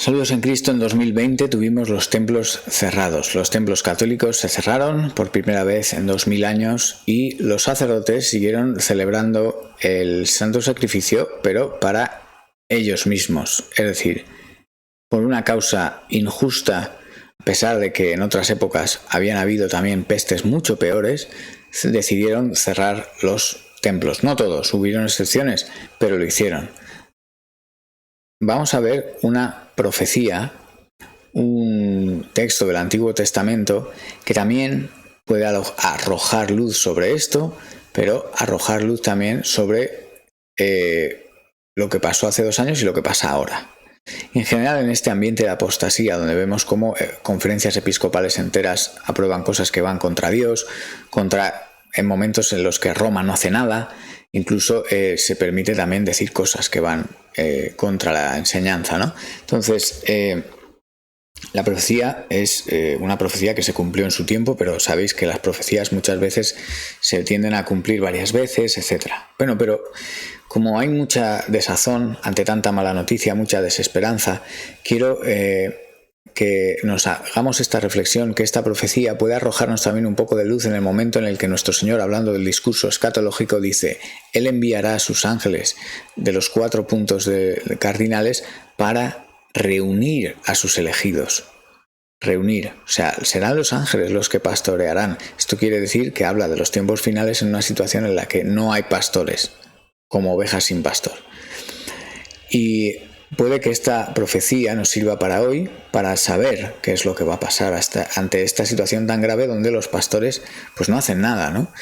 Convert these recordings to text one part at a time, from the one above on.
Saludos en Cristo. En 2020 tuvimos los templos cerrados. Los templos católicos se cerraron por primera vez en 2000 años y los sacerdotes siguieron celebrando el Santo Sacrificio, pero para ellos mismos. Es decir, por una causa injusta, a pesar de que en otras épocas habían habido también pestes mucho peores, decidieron cerrar los templos. No todos, hubieron excepciones, pero lo hicieron. Vamos a ver una profecía, un texto del Antiguo Testamento que también puede arrojar luz sobre esto, pero arrojar luz también sobre lo que pasó hace 2 años y lo que pasa ahora. En general, en este ambiente de apostasía, donde vemos cómo conferencias episcopales enteras aprueban cosas que van contra Dios, en momentos en los que Roma no hace nada, incluso se permite también decir cosas que van contra la enseñanza, ¿no? Entonces, la profecía es una profecía que se cumplió en su tiempo, pero sabéis que las profecías muchas veces se tienden a cumplir varias veces, etc. Bueno, pero como hay mucha desazón ante tanta mala noticia, mucha desesperanza, quiero que nos hagamos esta reflexión, que esta profecía puede arrojarnos también un poco de luz en el momento en el que nuestro Señor, hablando del discurso escatológico, dice: Él enviará a sus ángeles de los 4 puntos cardinales para reunir a sus elegidos. Reunir, o sea, serán los ángeles los que pastorearán. Esto quiere decir que habla de los tiempos finales en una situación en la que no hay pastores, como ovejas sin pastor. Y puede que esta profecía nos sirva para hoy, para saber qué es lo que va a pasar ante esta situación tan grave donde los pastores pues no hacen nada, ¿no?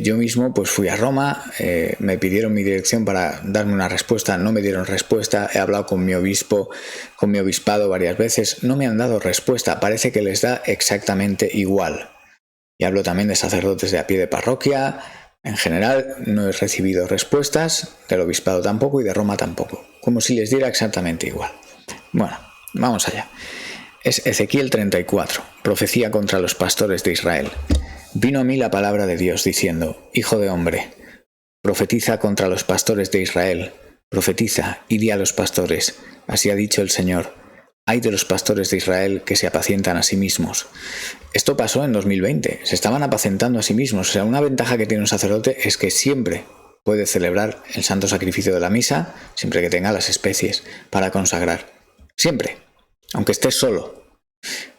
Yo mismo pues fui a Roma, me pidieron mi dirección para darme una respuesta, no me dieron respuesta, he hablado con mi obispo, con mi obispado varias veces, no me han dado respuesta, parece que les da exactamente igual. Y hablo también de sacerdotes de a pie de parroquia. En general no he recibido respuestas, del obispado tampoco y de Roma tampoco, como si les diera exactamente igual. Bueno, vamos allá. Es Ezequiel 34, profecía contra los pastores de Israel. Vino a mí la palabra de Dios diciendo: Hijo de hombre, profetiza contra los pastores de Israel, profetiza y di a los pastores: así ha dicho el Señor, ay de los pastores de Israel que se apacientan a sí mismos. Esto pasó en 2020, se estaban apacentando a sí mismos. O sea, una ventaja que tiene un sacerdote es que siempre puede celebrar el santo sacrificio de la misa, siempre que tenga las especies para consagrar. Siempre, aunque estés solo.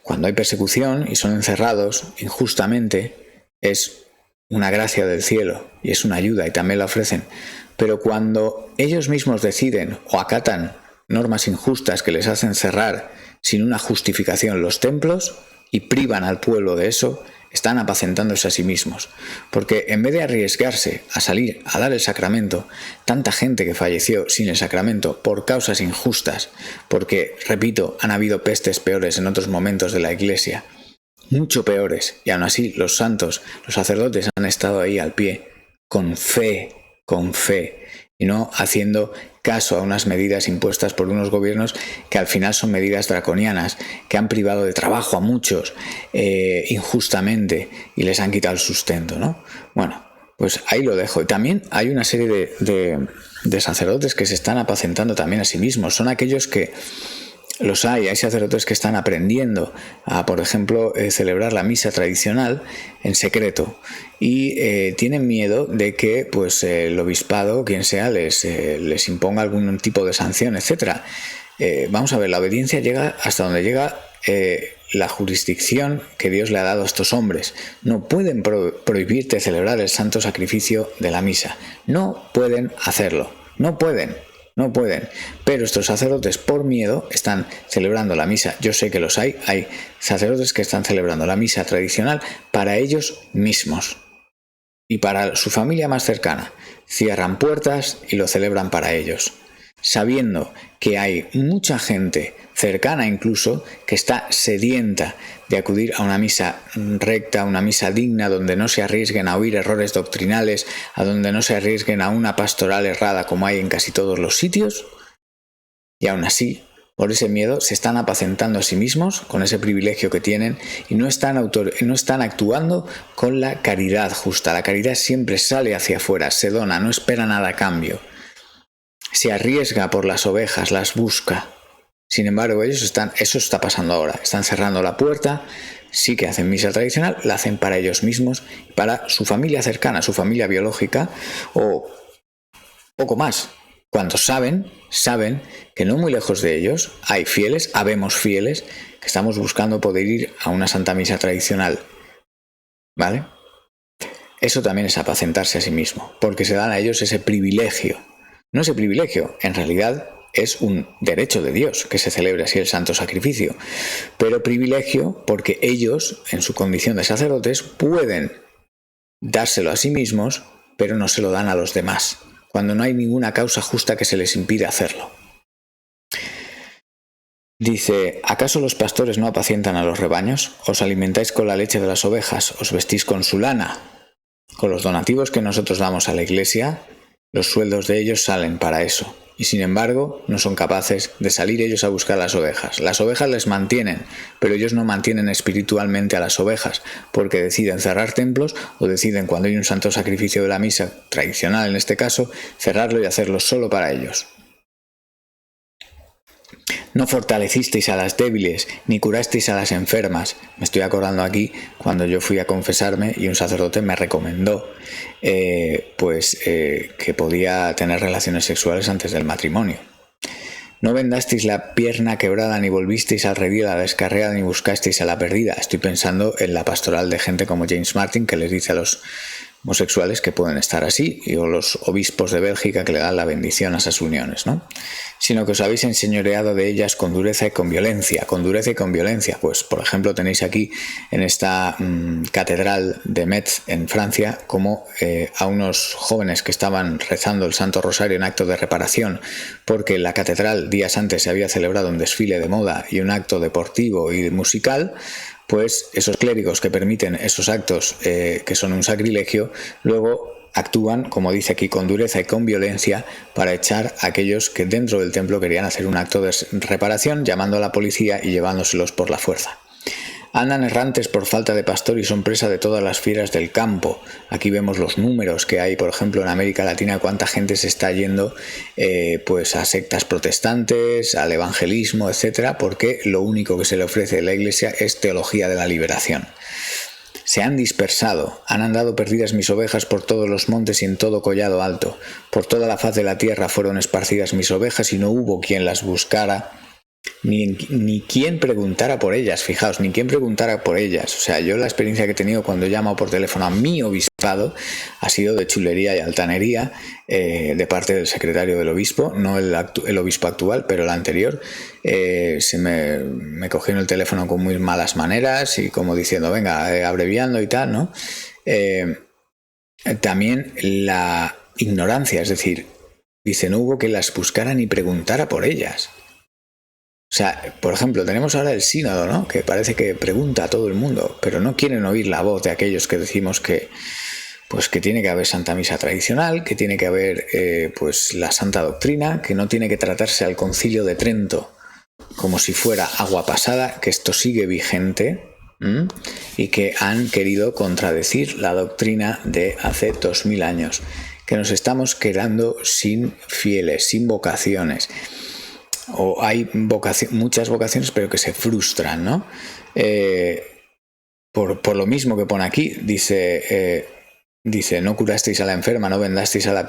Cuando hay persecución y son encerrados injustamente, es una gracia del cielo y es una ayuda y también la ofrecen. Pero cuando ellos mismos deciden o acatan normas injustas que les hacen cerrar sin una justificación los templos y privan al pueblo de eso, están apacentándose a sí mismos. Porque en vez de arriesgarse a salir a dar el sacramento, tanta gente que falleció sin el sacramento por causas injustas, porque, repito, han habido pestes peores en otros momentos de la Iglesia, mucho peores, y aún así los santos, los sacerdotes han estado ahí al pie, con fe, y no haciendo caso a unas medidas impuestas por unos gobiernos que al final son medidas draconianas, que han privado de trabajo a muchos injustamente y les han quitado el sustento, ¿no? Bueno, pues ahí lo dejo. Y también hay una serie de sacerdotes que se están apacentando también a sí mismos. Son aquellos que hay sacerdotes que están aprendiendo a, por ejemplo, celebrar la misa tradicional en secreto y tienen miedo de que pues el obispado, quien sea, les imponga algún tipo de sanción, etc. Vamos a ver, la obediencia llega hasta donde llega la jurisdicción que Dios le ha dado a estos hombres. No pueden prohibirte celebrar el santo sacrificio de la misa. No pueden hacerlo. No pueden, pero estos sacerdotes por miedo están celebrando la misa. Yo sé que hay sacerdotes que están celebrando la misa tradicional para ellos mismos y para su familia más cercana. Cierran puertas y lo celebran para ellos, sabiendo que hay mucha gente cercana incluso que está sedienta de acudir a una misa recta, una misa digna, donde no se arriesguen a oír errores doctrinales, a donde no se arriesguen a una pastoral errada como hay en casi todos los sitios, y aún así, por ese miedo, se están apacentando a sí mismos con ese privilegio que tienen y no están actuando con la caridad justa. La caridad siempre sale hacia afuera, se dona, no espera nada a cambio. Se arriesga por las ovejas, las busca. Sin embargo, eso está pasando ahora, están cerrando la puerta, sí que hacen misa tradicional, la hacen para ellos mismos, para su familia cercana, su familia biológica o poco más. Cuando saben que no muy lejos de ellos hay fieles, habemos fieles, que estamos buscando poder ir a una Santa Misa tradicional. ¿Vale? Eso también es apacentarse a sí mismo, porque se dan a ellos ese privilegio. No ese privilegio, en realidad es un derecho de Dios que se celebre así el santo sacrificio, pero privilegio porque ellos, en su condición de sacerdotes, pueden dárselo a sí mismos, pero no se lo dan a los demás, cuando no hay ninguna causa justa que se les impida hacerlo. Dice, ¿acaso los pastores no apacientan a los rebaños? ¿Os alimentáis con la leche de las ovejas? ¿Os vestís con su lana? Con los donativos que nosotros damos a la Iglesia, los sueldos de ellos salen para eso. Y sin embargo, no son capaces de salir ellos a buscar las ovejas. Las ovejas les mantienen, pero ellos no mantienen espiritualmente a las ovejas, porque deciden cerrar templos o deciden, cuando hay un santo sacrificio de la misa, tradicional en este caso, cerrarlo y hacerlo solo para ellos. No fortalecisteis a las débiles, ni curasteis a las enfermas. Me estoy acordando aquí cuando yo fui a confesarme y un sacerdote me recomendó que podía tener relaciones sexuales antes del matrimonio. No vendasteis la pierna quebrada, ni volvisteis al redil a la descarriada, ni buscasteis a la perdida. Estoy pensando en la pastoral de gente como James Martin, que les dice a los homosexuales que pueden estar así, y o los obispos de Bélgica que le dan la bendición a esas uniones, ¿no? Sino que os habéis enseñoreado de ellas con dureza y con violencia. Con dureza y con violencia, pues por ejemplo tenéis aquí en esta catedral de Metz en Francia como a unos jóvenes que estaban rezando el Santo Rosario en acto de reparación, porque en la catedral días antes se había celebrado un desfile de moda y un acto deportivo y musical. Pues esos clérigos que permiten esos actos que son un sacrilegio, luego actúan, como dice aquí, con dureza y con violencia para echar a aquellos que dentro del templo querían hacer un acto de reparación, llamando a la policía y llevándoselos por la fuerza. Andan errantes por falta de pastor y son presa de todas las fieras del campo. Aquí vemos los números que hay, por ejemplo, en América Latina, cuánta gente se está yendo pues a sectas protestantes, al evangelismo, etcétera, porque lo único que se le ofrece a la Iglesia es teología de la liberación. Se han dispersado, han andado perdidas mis ovejas por todos los montes y en todo collado alto. Por toda la faz de la tierra fueron esparcidas mis ovejas y no hubo quien las buscara, ni quien preguntara por ellas. Fijaos, ni quien preguntara por ellas. O sea, yo la experiencia que he tenido cuando he llamado por teléfono a mi obispado ha sido de chulería y altanería de parte del secretario del obispo, no el obispo actual, pero el anterior. Me cogieron el teléfono con muy malas maneras y como diciendo, venga, abreviando y tal, ¿no? También la ignorancia, es decir, dice, no hubo que las buscara ni preguntara por ellas. O sea, por ejemplo, tenemos ahora el sínodo, ¿no? Que parece que pregunta a todo el mundo, pero no quieren oír la voz de aquellos que decimos que tiene que haber Santa Misa tradicional, que tiene que haber pues la Santa Doctrina, que no tiene que tratarse al Concilio de Trento como si fuera agua pasada, que esto sigue vigente, y que han querido contradecir la doctrina de hace 2000 años, que nos estamos quedando sin fieles, sin vocaciones. O hay muchas vocaciones pero que se frustran, ¿no? Por lo mismo que pone aquí, dice, no curasteis a la enferma, no vendasteis a la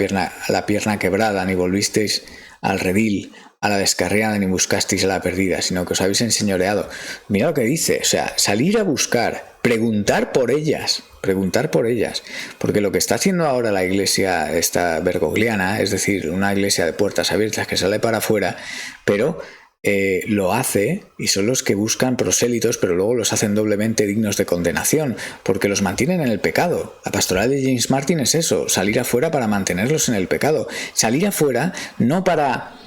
pierna quebrada, ni volvisteis al redil, a la descarriada, ni buscasteis a la perdida, sino que os habéis enseñoreado. Mira lo que dice, o sea, salir a buscar, preguntar por ellas, porque lo que está haciendo ahora la iglesia esta bergogliana, es decir, una iglesia de puertas abiertas que sale para afuera, pero lo hace, y son los que buscan prosélitos, pero luego los hacen doblemente dignos de condenación, porque los mantienen en el pecado. La pastoral de James Martin es eso, salir afuera para mantenerlos en el pecado, salir afuera no para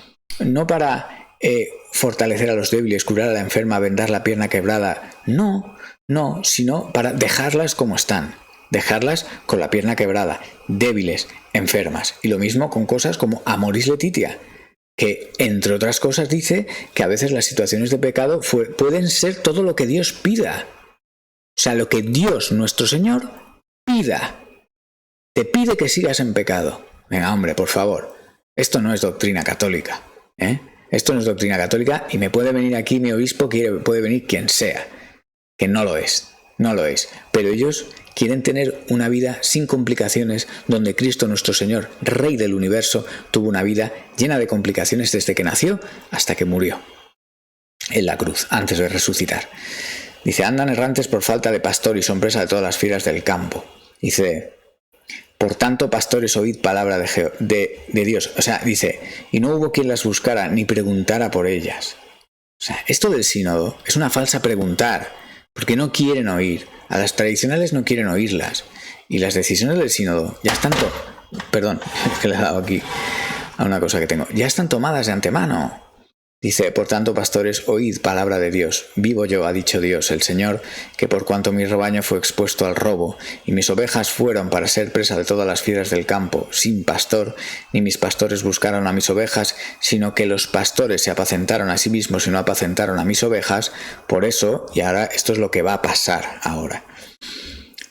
fortalecer a los débiles, curar a la enferma, vendar la pierna quebrada, no, sino para dejarlas como están, dejarlas con la pierna quebrada, débiles, enfermas. Y lo mismo con cosas como Amoris Laetitia, que entre otras cosas dice que a veces las situaciones de pecado pueden ser todo lo que Dios pida. O sea, lo que Dios, nuestro Señor, pida. Te pide que sigas en pecado. Venga, hombre, por favor. Esto no es doctrina católica, ¿eh? esto no es doctrina católica y me puede venir aquí mi obispo, puede venir quien sea, que no lo es, pero ellos quieren tener una vida sin complicaciones, donde Cristo nuestro Señor, Rey del universo, tuvo una vida llena de complicaciones desde que nació hasta que murió en la cruz, antes de resucitar. Dice, andan errantes por falta de pastor y son presa de todas las fieras del campo. Dice, por tanto, pastores, oíd palabra de Dios. O sea, dice, y no hubo quien las buscara ni preguntara por ellas. O sea, esto del sínodo es una falsa preguntar, porque no quieren oír. A las tradicionales no quieren oírlas. Y las decisiones del sínodo ya están... Perdón, es que le he dado aquí a una cosa que tengo. Ya están tomadas de antemano. Dice, por tanto, pastores, oíd palabra de Dios. Vivo yo, ha dicho Dios, el Señor, que por cuanto mi rebaño fue expuesto al robo, y mis ovejas fueron para ser presa de todas las fieras del campo, sin pastor, ni mis pastores buscaron a mis ovejas, sino que los pastores se apacentaron a sí mismos y no apacentaron a mis ovejas, por eso, y ahora esto es lo que va a pasar ahora.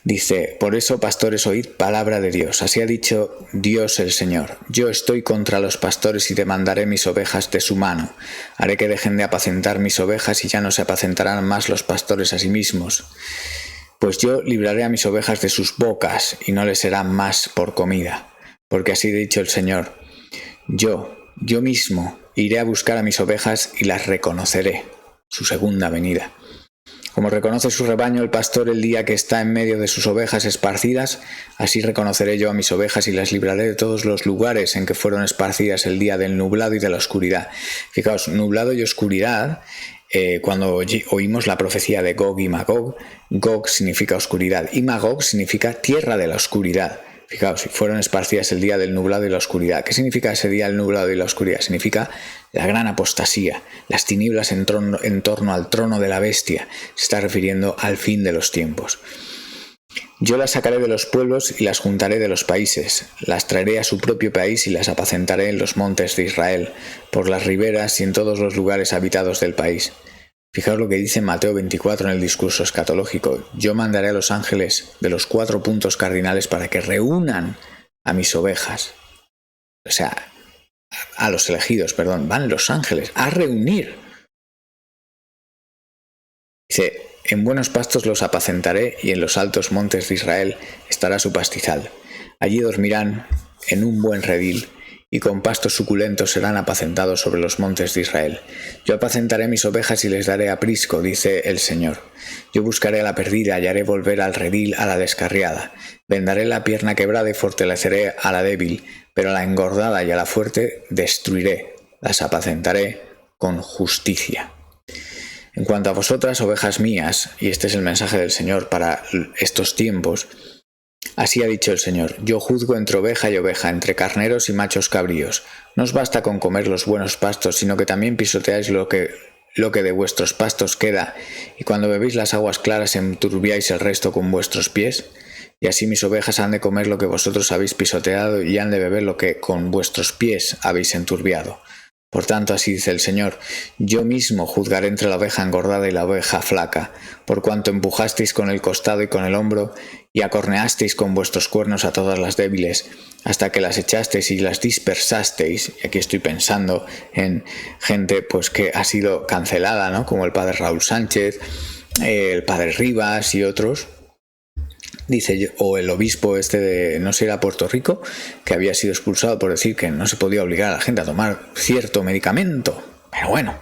Dice, por eso, pastores, oíd palabra de Dios. Así ha dicho Dios el Señor. Yo estoy contra los pastores y demandaré mis ovejas de su mano. Haré que dejen de apacentar mis ovejas y ya no se apacentarán más los pastores a sí mismos. Pues yo libraré a mis ovejas de sus bocas y no les será más por comida. Porque así ha dicho el Señor. Yo mismo iré a buscar a mis ovejas y las reconoceré. Su segunda venida. Como reconoce su rebaño el pastor el día que está en medio de sus ovejas esparcidas, así reconoceré yo a mis ovejas y las libraré de todos los lugares en que fueron esparcidas el día del nublado y de la oscuridad. Fijaos, nublado y oscuridad, cuando oímos la profecía de Gog y Magog, Gog significa oscuridad y Magog significa tierra de la oscuridad. Fijaos, fueron esparcidas el día del nublado y la oscuridad. ¿Qué significa ese día del nublado y la oscuridad? Significa la gran apostasía, las tinieblas en torno al trono de la bestia. Se está refiriendo al fin de los tiempos. Yo las sacaré de los pueblos y las juntaré de los países. Las traeré a su propio país y las apacentaré en los montes de Israel, por las riberas y en todos los lugares habitados del país. Fijaos lo que dice Mateo 24 en el discurso escatológico. Yo mandaré a los ángeles de los 4 puntos cardinales para que reúnan a mis ovejas. O sea, a los elegidos, perdón, van los ángeles a reunir. Dice, en buenos pastos los apacentaré y en los altos montes de Israel estará su pastizal. Allí dormirán en un buen redil y con pastos suculentos serán apacentados sobre los montes de Israel. Yo apacentaré mis ovejas y les daré aprisco, dice el Señor. Yo buscaré a la perdida y haré volver al redil a la descarriada. Vendaré la pierna quebrada y fortaleceré a la débil, pero a la engordada y a la fuerte destruiré. Las apacentaré con justicia. En cuanto a vosotras, ovejas mías, y este es el mensaje del Señor para estos tiempos, así ha dicho el Señor, yo juzgo entre oveja y oveja, entre carneros y machos cabríos. No os basta con comer los buenos pastos, sino que también pisoteáis lo que de vuestros pastos queda, y cuando bebéis las aguas claras enturbiáis el resto con vuestros pies. Y así mis ovejas han de comer lo que vosotros habéis pisoteado, y han de beber lo que con vuestros pies habéis enturbiado. Por tanto, así dice el Señor, yo mismo juzgaré entre la oveja engordada y la oveja flaca, por cuanto empujasteis con el costado y con el hombro, y acorneasteis con vuestros cuernos a todas las débiles, hasta que las echasteis y las dispersasteis. Y aquí estoy pensando en gente pues que ha sido cancelada, ¿no? Como el padre Raúl Sánchez, el padre Rivas y otros. Dice, o el obispo de, no sé, era Puerto Rico, que había sido expulsado por decir que no se podía obligar a la gente a tomar cierto medicamento. Pero bueno,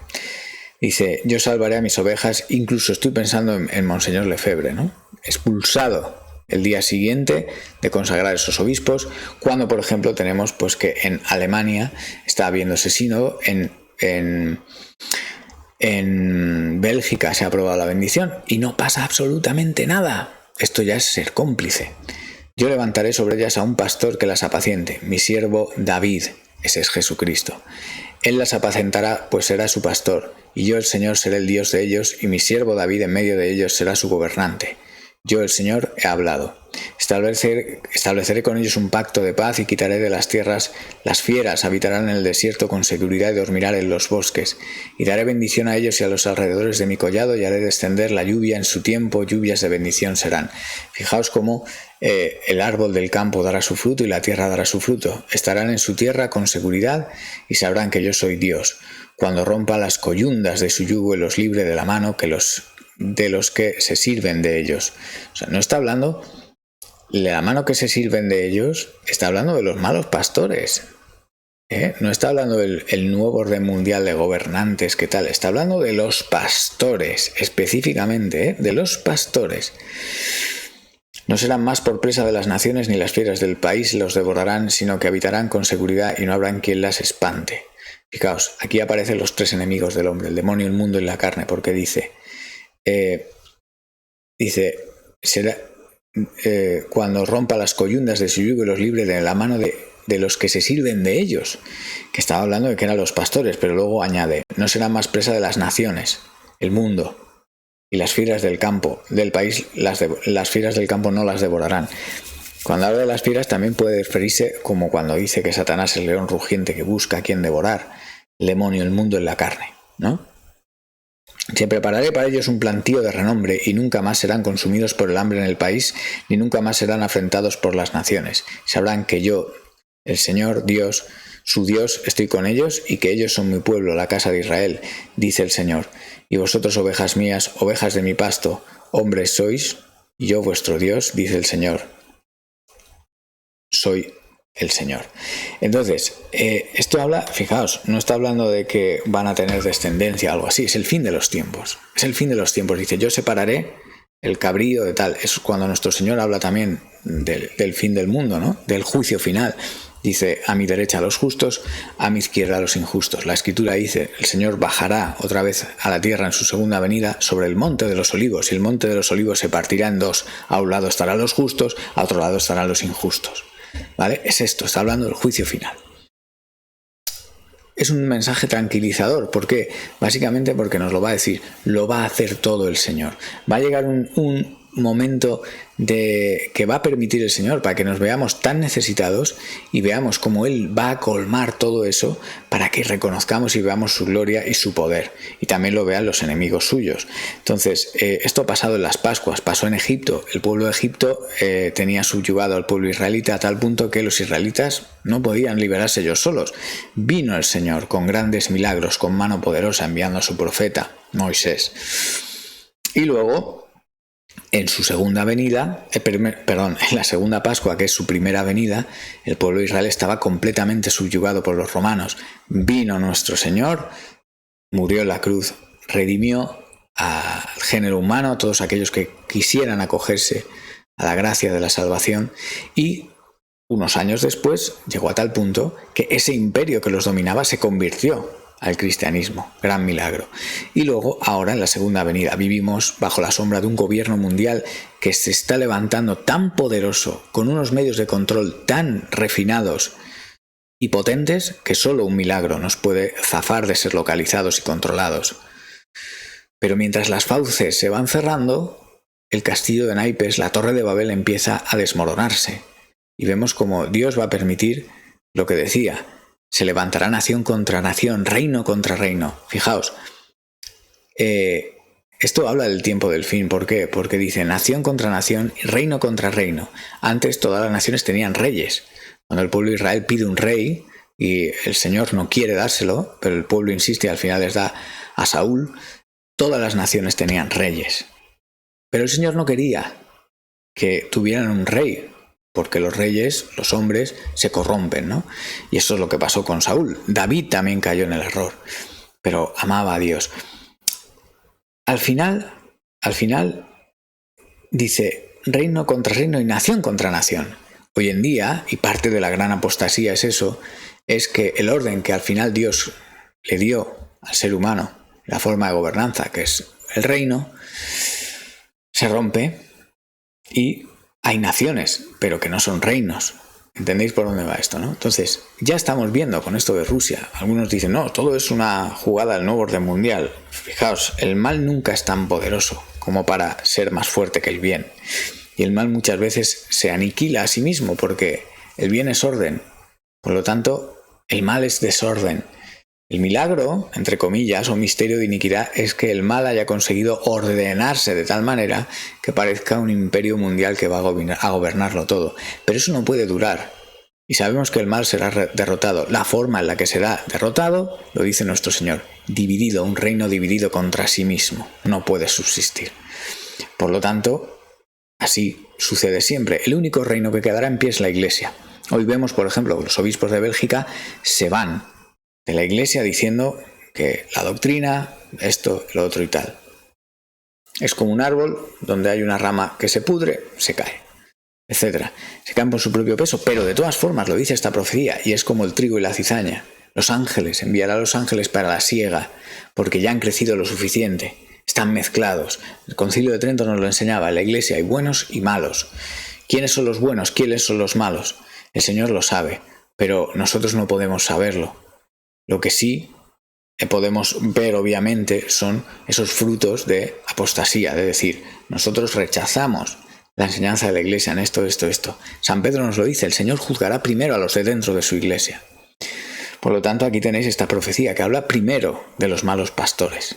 dice, yo salvaré a mis ovejas, incluso estoy pensando en Monseñor Lefebvre, ¿no? Expulsado el día siguiente de consagrar esos obispos, cuando por ejemplo tenemos pues que en Alemania está habiendo ese sínodo, en Bélgica se ha aprobado la bendición y no pasa absolutamente nada. Esto ya es ser cómplice. Yo levantaré sobre ellas a un pastor que las apaciente, mi siervo David, ese es Jesucristo. Él las apacentará, pues será su pastor, y yo el Señor seré el Dios de ellos, y mi siervo David en medio de ellos será su gobernante. Yo el Señor he hablado. Estableceré con ellos un pacto de paz y quitaré de las tierras las fieras, habitarán en el desierto con seguridad y dormirán en los bosques. Y daré bendición a ellos y a los alrededores de mi collado y haré descender la lluvia en su tiempo, lluvias de bendición serán. Fijaos cómo el árbol del campo dará su fruto y la tierra dará su fruto. Estarán en su tierra con seguridad y sabrán que yo soy Dios. cuando rompa las coyundas de su yugo y los libre de la mano de los que se sirven de ellos. O sea, no está hablando de la mano que se sirven de ellos, está hablando de los malos pastores. No está hablando del nuevo orden mundial de gobernantes, ¿qué tal? Está hablando de los pastores, específicamente, de los pastores. No serán más por presa de las naciones, ni las fieras del país los devorarán, sino que habitarán con seguridad y no habrá quien las espante. Fijaos, aquí aparecen los tres enemigos del hombre, el demonio, el mundo y la carne, porque dice, será, cuando rompa las coyundas de su yugo y los libre de la mano de los que se sirven de ellos, que estaba hablando de que eran los pastores, pero luego añade, no serán más presa de las naciones, el mundo y las fieras del campo, del país, las fieras del campo no las devorarán. Cuando habla de las fieras también puede referirse como cuando dice que Satanás es el león rugiente que busca a quien devorar, el demonio, el mundo en la carne, ¿no? Se prepararé para ellos un plantío de renombre y nunca más serán consumidos por el hambre en el país, ni nunca más serán afrentados por las naciones. Sabrán que yo, el Señor Dios, su Dios, estoy con ellos y que ellos son mi pueblo, la casa de Israel, dice el Señor. Y vosotros, ovejas mías, ovejas de mi pasto, hombres sois, y yo vuestro Dios, dice el Señor. Soy el Señor. Entonces, esto habla, fijaos, no está hablando de que van a tener descendencia o algo así, es el fin de los tiempos. Es el fin de los tiempos. Dice, yo separaré el cabrío de tal. Es cuando nuestro Señor habla también del fin del mundo, ¿no? Del juicio final. Dice, a mi derecha a los justos, a mi izquierda a los injustos. La Escritura dice, el Señor bajará otra vez a la tierra en su segunda venida sobre el monte de los olivos, y el monte de los olivos se partirá en dos. A un lado estarán los justos, a otro lado estarán los injustos. ¿Vale? Es esto, está hablando del juicio final. Es un mensaje tranquilizador. ¿Por qué? Básicamente porque nos lo va a decir, lo va a hacer todo el Señor. Va a llegar un momento que va a permitir el Señor para que nos veamos tan necesitados y veamos cómo Él va a colmar todo eso para que reconozcamos y veamos su gloria y su poder, y también lo vean los enemigos suyos. Entonces, esto ha pasado en las Pascuas, pasó en Egipto. El pueblo de Egipto tenía subyugado al pueblo israelita a tal punto que los israelitas no podían liberarse ellos solos. Vino el Señor con grandes milagros, con mano poderosa, enviando a su profeta Moisés. Y luego, en su segunda venida, en la segunda Pascua, que es su primera venida, el pueblo de Israel estaba completamente subyugado por los romanos. Vino nuestro Señor, murió en la cruz, redimió al género humano, a todos aquellos que quisieran acogerse a la gracia de la salvación, y unos años después llegó a tal punto que ese imperio que los dominaba se convirtió al cristianismo, gran milagro. Y luego, ahora en la segunda venida, vivimos bajo la sombra de un gobierno mundial que se está levantando tan poderoso, con unos medios de control tan refinados y potentes, que solo un milagro nos puede zafar de ser localizados y controlados. Pero mientras las fauces se van cerrando, el castillo de naipes, la torre de Babel, empieza a desmoronarse. Y vemos como Dios va a permitir lo que decía, se levantará nación contra nación, reino contra reino. Fijaos, esto habla del tiempo del fin. ¿Por qué? Porque dice nación contra nación y reino contra reino. Antes todas las naciones tenían reyes. Cuando el pueblo de Israel pide un rey y el Señor no quiere dárselo, pero el pueblo insiste y al final les da a Saúl, todas las naciones tenían reyes. Pero el Señor no quería que tuvieran un rey, porque los reyes, los hombres, se corrompen, ¿no? Y eso es lo que pasó con Saúl. David también cayó en el error, pero amaba a Dios. Al final, dice reino contra reino y nación contra nación. Hoy en día, y parte de la gran apostasía es eso, es que el orden que al final Dios le dio al ser humano, la forma de gobernanza, que es el reino, se rompe y hay naciones, pero que no son reinos. ¿Entendéis por dónde va esto, no? Entonces, ya estamos viendo con esto de Rusia. Algunos dicen, no, todo es una jugada del nuevo orden mundial. Fijaos, el mal nunca es tan poderoso como para ser más fuerte que el bien. Y el mal muchas veces se aniquila a sí mismo porque el bien es orden. Por lo tanto, el mal es desorden. El milagro, entre comillas, o misterio de iniquidad, es que el mal haya conseguido ordenarse de tal manera que parezca un imperio mundial que va a gobernarlo todo. Pero eso no puede durar. Y sabemos que el mal será derrotado. La forma en la que será derrotado, lo dice nuestro Señor, dividido, un reino dividido contra sí mismo, no puede subsistir. Por lo tanto, así sucede siempre. El único reino que quedará en pie es la Iglesia. Hoy vemos, por ejemplo, que los obispos de Bélgica se van de la Iglesia diciendo que la doctrina, esto, lo otro y tal. Es como un árbol donde hay una rama que se pudre, se cae, etcétera. Se caen por su propio peso, pero de todas formas lo dice esta profecía, y es como el trigo y la cizaña. Los ángeles, enviará a los ángeles para la siega, porque ya han crecido lo suficiente, están mezclados. El Concilio de Trento nos lo enseñaba, en la Iglesia hay buenos y malos. ¿Quiénes son los buenos? ¿Quiénes son los malos? El Señor lo sabe, pero nosotros no podemos saberlo. Lo que sí podemos ver, obviamente, son esos frutos de apostasía, de decir, nosotros rechazamos la enseñanza de la Iglesia en esto. San Pedro nos lo dice, el Señor juzgará primero a los de dentro de su Iglesia. Por lo tanto, aquí tenéis esta profecía que habla primero de los malos pastores.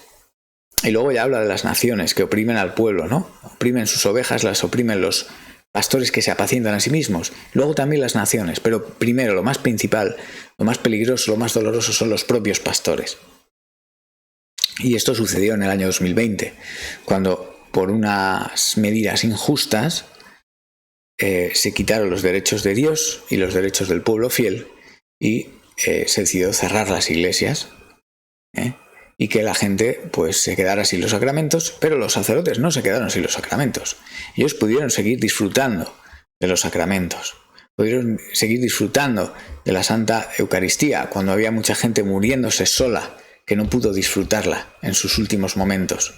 Y luego ya habla de las naciones que oprimen al pueblo, ¿no? Oprimen sus ovejas, las oprimen los pastores que se apacientan a sí mismos. Luego también las naciones, pero primero, lo más principal, lo más peligroso, lo más doloroso son los propios pastores. Y esto sucedió en el año 2020, cuando por unas medidas injustas se quitaron los derechos de Dios y los derechos del pueblo fiel y se decidió cerrar las iglesias y que la gente pues se quedara sin los sacramentos, pero los sacerdotes no se quedaron sin los sacramentos. Ellos pudieron seguir disfrutando de los sacramentos, pudieron seguir disfrutando de la Santa Eucaristía cuando había mucha gente muriéndose sola que no pudo disfrutarla en sus últimos momentos.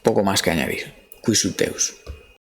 Poco más que añadir. Quis ut Deus.